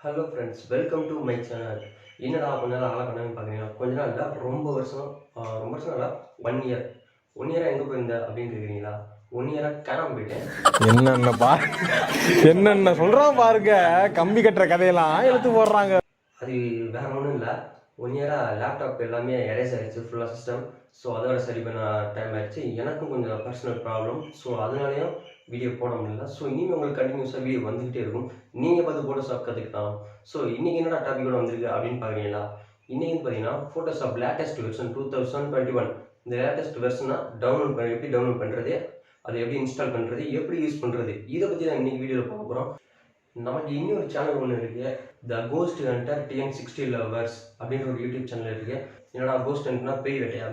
Hello friends, welcome to my channel. என்னடா கொஞ்ச நாள் ஆள பண்ணாமல் பார்க்குறீங்களா? கொஞ்ச நாள் இல்லை, ரொம்ப வருஷம் இல்லை, 1 இயர். 1 இயராக எங்கே போயிருந்த அப்படின்னு கேட்குறீங்களா? 1 இயராக காணாமல் போயிட்டேன். என்னென்ன சொல்கிறான் பாருங்க, கம்பி கட்டுற கதையெல்லாம் எடுத்து போடுறாங்க. அது வேற ஒன்றும் இல்லை, 1 இயராக லேப்டாப் எல்லாமே எரேஸ் ஆகிடுச்சு, ஃபுல்லாக சிஸ்டம். ஸோ அதோட சரி பண்ண டைம் ஆகிடுச்சு. எனக்கும் கொஞ்சம் பர்சனல் ப்ராப்ளம். ஸோ அதனாலேயும் வீடியோ போட முடியல. ஸோ இனிமேல் உங்களுக்கு கண்டினியூஸாக வீடியோ வந்துக்கிட்டே இருக்கும். நீங்கள் பார்த்து ஃபோட்டோஷாப் கற்றுக்கலாம். ஸோ இன்றைக்கி என்னடா டாப்பிக்கோட வந்திருக்கு அப்படின்னு பார்க்குறீங்களா? இன்றைக்கி பார்த்தீங்கன்னா ஃபோட்டோஷாப் லேட்டஸ்ட் வெர்ஷன் 2021. இந்த லேட்டஸ்ட் வெர்ஷனாக எப்படி டவுன்லோட் பண்ணுறது, அதை எப்படி இன்ஸ்டால் பண்ணுறது, எப்படி யூஸ் பண்ணுறது, இதை பற்றி தான் இன்றைக்கி வீடியோவில் பார்க்க போகிறோம். நமக்கு இன்னொரு சேனல் ஒன்று இருக்குது, த கோஸ்ட் ஹண்டர் TN60 லவர்ஸ் அப்படின்ற ஒரு யூடியூப் சேனல் இருக்குது. என்னடா கோஸ்ட் ஹண்டர்னா பேய் வேட்டையா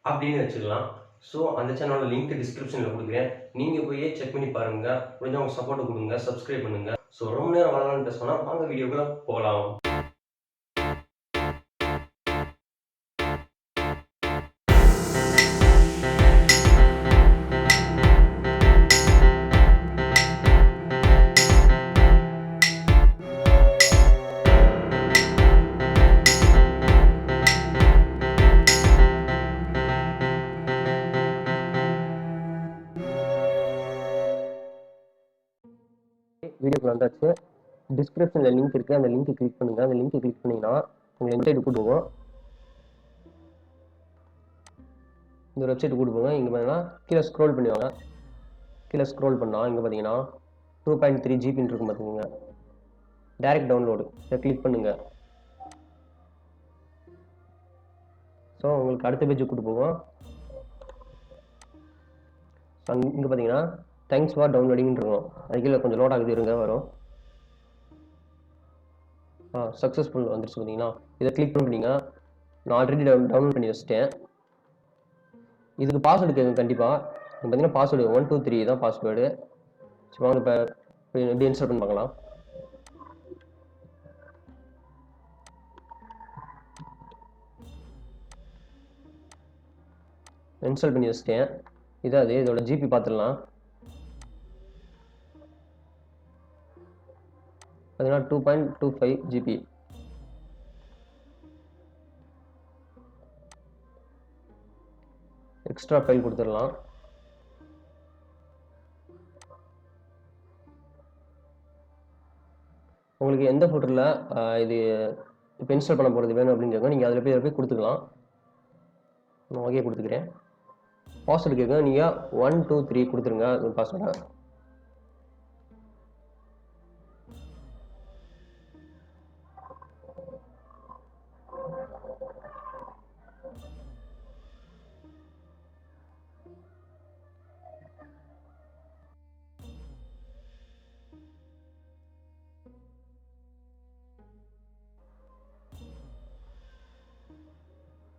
அப்படின்னு வச்சுக்கலாம். ஸோ அந்த சேனலோட லிங்க் டிஸ்கிரிப்ஷனில் கொடுக்குறேன். நீங்கள் போய் செக் பண்ணி பாருங்கள். கொஞ்சம் அவங்க சப்போர்ட் கொடுங்க, சப்ஸ்கிரைப் பண்ணுங்கள். ஸோ ரொம்ப நேரம் வரலான்னு பேசணும்னா வாங்க வீடியோக்குள்ளே போகலாம். வீடியோக்கு வந்தாச்சு. டிஸ்கிரிப்ஷனில் லிங்க் இருக்குது, அந்த லிங்க் கிளிக் பண்ணுங்கள். அந்த லிங்க் கிளிக் பண்ணிங்கன்னா உங்கள் வெப்சைட் கூட்டுவோம். இந்த வெப்சைட் கூட்டுவோங்க. இங்கே பார்த்தீங்கன்னா கீழே ஸ்க்ரோல் பண்ணுவாங்க. கீழே ஸ்க்ரோல் பண்ணால் இங்கே பார்த்தீங்கன்னா 2.3 GB இருக்கும் பார்த்துக்கோங்க. டைரக்ட் டவுன்லோடு இதை கிளிக் பண்ணுங்கள். ஸோ உங்களுக்கு அடுத்த பேஜ் கூட்டு போவோம். இங்கே பார்த்தீங்கன்னா தேங்க்ஸ் ஃபார் டவுன்லோடிங்னு இருக்கும். அது கீழே கொஞ்சம் லோட் ஆகுது, இருங்க வரும். சக்ஸஸ்ஃபுல் வந்துருச்சு பார்த்தீங்கன்னா. இதை கிளிக் பண்ணிட்டீங்க. நான் ஆல்ரெடி டவுன்லோட் பண்ணி வச்சுட்டேன். இதுக்கு பாஸ்வேர்டு கேட்கும் கண்டிப்பாக. பார்த்தீங்கன்னா பாஸ்வேர்டு 123 தான் பாஸ்வேர்டு. ஸோ வாங்க இப்போ எப்படி இன்ஸ்டால் பண்ணி பார்க்கலாம். இன்ஸ்டால் பண்ணி வச்சுட்டேன். இதாவது இதோட ஜிபி பார்த்துடலாம். பார்த்தீங்கன்னா 2.25 GB. எக்ஸ்ட்ரா ஃபைல் கொடுத்துடலாம். உங்களுக்கு எந்த ஃபோல்டரில் இது இப்போ இன்ஸ்டால் பண்ண போகிறது வேணும் அப்படின்னு கேட்கும். நீங்கள் அதில் போய் கொடுத்துக்கலாம். நான் ஓகே கொடுத்துக்கிறேன். பாஸ்வேர்டு கேட்கும். நீங்கள் 123 கொடுத்துருங்க அது பாஸ்வேர்டை.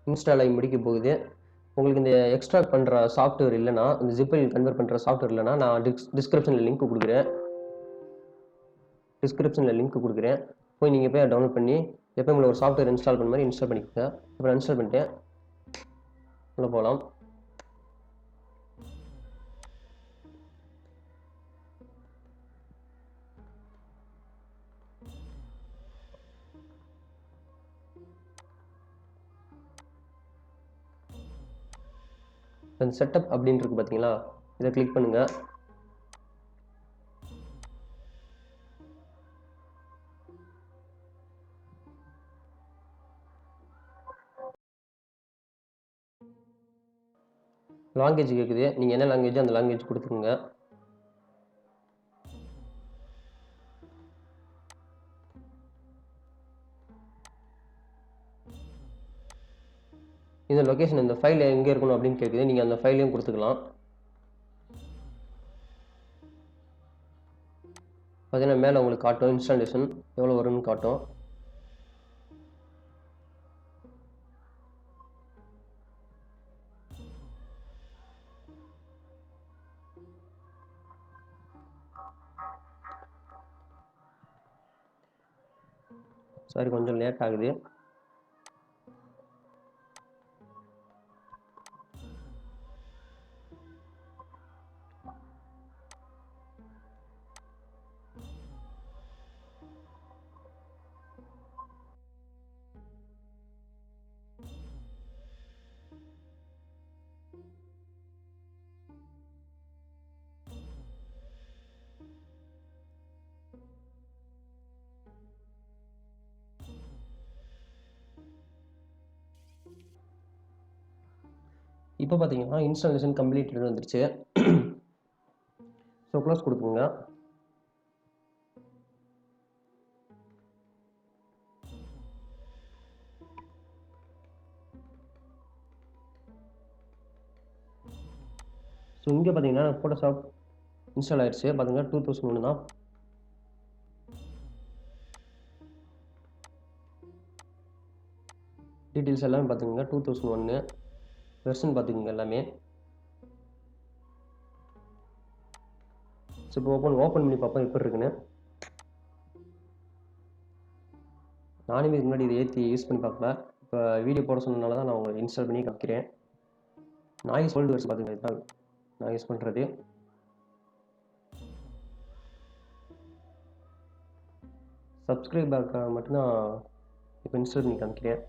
இன்ஸ்டால் ஆகி முடிக்க போகுது. உங்களுக்கு இந்த எக்ஸ்ட்ராக்ட் பண்ணுற சாஃப்ட்வேர் இல்லைனா, இந்த ஜிப்பில் கன்வெர்ட் பண்ணுற சாஃப்ட்வேர் இல்லைனா, நான் டிஸ்கிரிப்ஷனில் லிங்க் கொடுக்குறேன். போய் நீங்கள் போய் டவுன்லோட் பண்ணி எப்போ உங்களுக்கு ஒரு சாஃப்ட்வேர் இன்ஸ்டால் பண்ண மாதிரி இன்ஸ்டால் பண்ணிக்கோங்க. இப்போ நான் இன்ஸ்டால் பண்ணிட்டேன். உள்ள போகலாம். செட்டப் அப்படின்னு இருக்கு பார்த்தீங்களா, இதை கிளிக் பண்ணுங்க. லாங்குவேஜ் கேட்குது. நீங்கள் என்ன லாங்குவேஜ் அந்த லாங்குவேஜ் கொடுத்துருங்க. இந்த லொக்கேஷன் இந்த ஃபைல் எங்கே இருக்கணும் அப்படின்னு கேட்குது. நீங்கள் அந்த ஃபைலையும் கொடுத்துக்கலாம். பார்த்தீங்கன்னா மேலே உங்களுக்கு காட்டும் இன்ஸ்டாலேஷன் எவ்வளோ வரும்னு காட்டும். சாரி, கொஞ்சம் லேட் ஆகுது. இப்போ பார்த்தீங்கன்னா இன்ஸ்டாலேஷன் கம்ப்ளீட்டட் வந்துருச்சு. ஸோ க்ளோஸ் கொடுத்துங்க. ஸோ இங்கே பார்த்தீங்கன்னா ஃபோட்டோஷாப் இன்ஸ்டால் ஆயிடுச்சு. பார்த்தீங்கன்னா 2001 தான். டீட்டெயில்ஸ் எல்லாமே பார்த்துக்கோங்க. 2001 வெர்ஷன் பார்த்துக்கோங்க எல்லாமே. ஸோ இப்போ ஓப்பன் பண்ணி பார்ப்போம் எப்படி இருக்குன்னு. நானுமே இதுக்கு முன்னாடி இதை ஏற்றி யூஸ் பண்ணி பார்க்கல. இப்போ வீடியோ போட சொன்னதுனால தான் நான் உங்களுக்கு இன்ஸ்டால் பண்ணி காமிக்கிறேன். நாய்ஸ் ஓல்டு வெர்ஷன் பார்த்துக்கோங்க. இதுதான் நான் யூஸ் பண்ணுறது. சப்ஸ்கிரைபர்க்காக மட்டும்தான் இப்போ இன்ஸ்டால் பண்ணி காமிக்கிறேன்.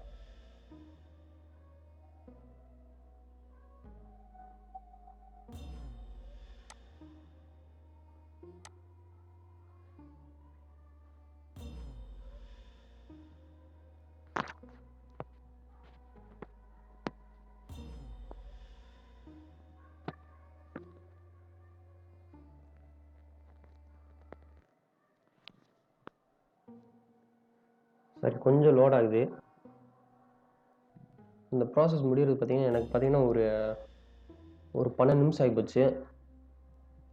சரி, கொஞ்சம் லோட் ஆகுது. இந்த ப்ராசஸ் முடிகிறது பார்த்தீங்கன்னா எனக்கு பார்த்தீங்கன்னா ஒரு 12 நிமிஷம் ஆகிப்போச்சு.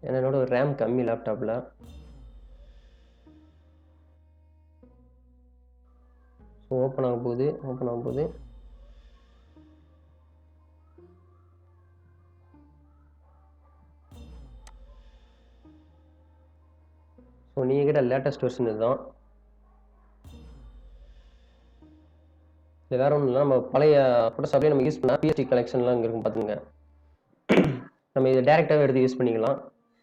ஏன்னா என்னோட ரேம் கம்மி லேப்டாப்பில். ஸோ ஓப்பன் ஆக போகுது. ஸோ நீங்கள் கிட்ட லேட்டஸ்ட் வெர்ஷன் இதுதான். இது வேறு ஒன்றும் இல்லை, நம்ம பழைய ஃபோட்டோஷாப்லேயே நம்ம யூஸ் பண்ணால் பிஎஸ்டி கலெக்ஷன்லாம் இங்கே இருக்கும் பார்த்துங்க. நம்ம இதை டேரெக்டாகவே எடுத்து யூஸ் பண்ணிக்கலாம்.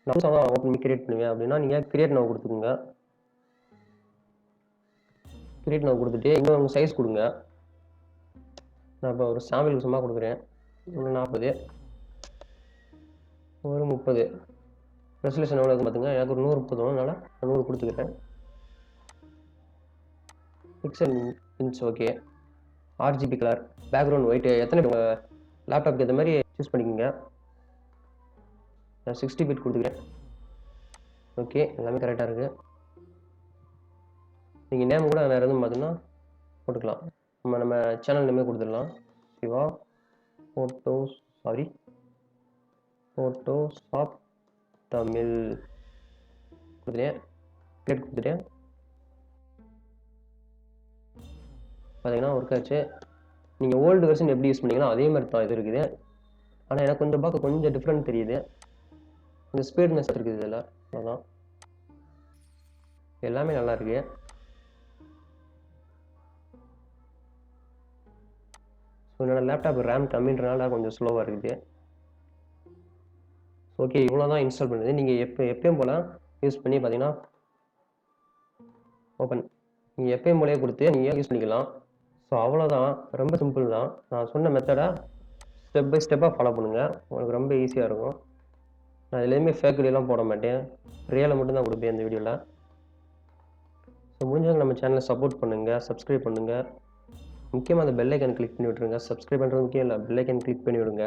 நான் தான் ஓப்பன் பண்ணி கிரியேட் பண்ணுவேன் அப்படின்னா நீங்கள் கிரியேட் நவ் கொடுத்துக்குங்க. கிரியேட் நவ் கொடுத்துட்டு இன்னும் உங்கள் சைஸ் கொடுங்க. நான் இப்போ ஒரு சாம்பிள் சும்மா கொடுக்குறேன். ஒரு 40, ஒரு 30. ரெசல்யூஷன் எவ்வளோ இருக்குது பார்த்துங்க. எனக்கு ஒரு 100 போதும், அதனால் 100 கொடுத்துக்கிறேன். Pixel inch okay. RGB colour, background white, எத்தனை லேப்டாப்க்கு ஏற்ற மாதிரி சூஸ் பண்ணிக்கோங்க. நான் 60 பிட் கொடுத்துக்கிறேன். ஓகே, எல்லாமே கரெக்டாக இருக்குது. நீங்கள் நேம் கூட வேறு எதுவும் பார்த்தீங்கன்னா போட்டுக்கலாம். நம்ம சேனல் நேமே கொடுத்துடலாம். சிவா ஃபோட்டோஷாப் தமிழ் கொடுத்துட்டேன். கிரியேட் கொடுத்துட்டேன். பார்த்தீங்கன்னா ஒர்க் ஆச்சு. நீங்கள் ஓல்டு வெர்ஷன் எப்படி யூஸ் பண்ணீங்களோ அதே மாதிரி தான் இது இருக்குது. ஆனால் எனக்கு கொஞ்சம் பார்க்க கொஞ்சம் டிஃப்ரெண்ட் தெரியுது. இந்த ஸ்பீட்னஸ் இருக்குது இதில். அதான் எல்லாமே நல்லா இருக்கு. ஸோ என்னோடய லேப்டாப் ரேம் கம்மின்றனால கொஞ்சம் ஸ்லோவாக இருக்குது. ஓகே, இவ்வளோ தான் இன்ஸ்டால் பண்ணுது. நீங்கள் எப்பயும் போல் யூஸ் பண்ணி பார்த்தீங்கன்னா ஓப்பன் நீங்கள் எப்பயும் போலே கொடுத்து நீங்கள் யூஸ் பண்ணிக்கலாம். ஸோ அவ்வளோதான், ரொம்ப சிம்பிள் தான். நான் சொன்ன மெத்தடை ஸ்டெப் பை ஸ்டெப்பாக ஃபாலோ பண்ணுங்கள். உங்களுக்கு ரொம்ப ஈஸியாக இருக்கும். நான் இதுலேயுமே ஃபேக் வீடியோலாம் போட மாட்டேன், ரியலை மட்டும்தான் கொடுப்பேன் இந்த வீடியோவில். ஸோ முடிஞ்சவங்க நம்ம சேனலை சப்போர்ட் பண்ணுங்கள், சப்ஸ்கிரைப் பண்ணுங்கள். முக்கியமாக அந்த பெல் ஐக்கன் கிளிக் பண்ணி விட்ருங்க. சப்ஸ்கிரைப் பண்ணுறது முக்கியம் இல்லை, பெல் ஐக்கன் கிளிக் பண்ணி விடுங்க.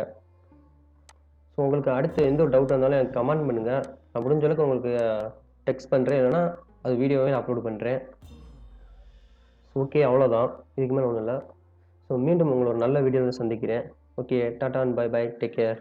ஸோ உங்களுக்கு அடுத்து எந்த ஒரு டவுட் இருந்தாலும் எனக்கு கமெண்ட் பண்ணுங்கள். நான் முடிஞ்ச அளவுக்கு உங்களுக்கு டெக்ஸ்ட் பண்ணுறேன், இல்லைன்னா அது வீடியோவே நான் அப்லோட் பண்ணுறேன். ஓகே, அவ்வளோதான், இதுக்கு மேலே ஒன்றும் இல்லை. ஸோ மீண்டும் உங்களை ஒரு நல்ல வீடியோவில் சந்திக்கிறேன். Okay, tata and bye bye, take care.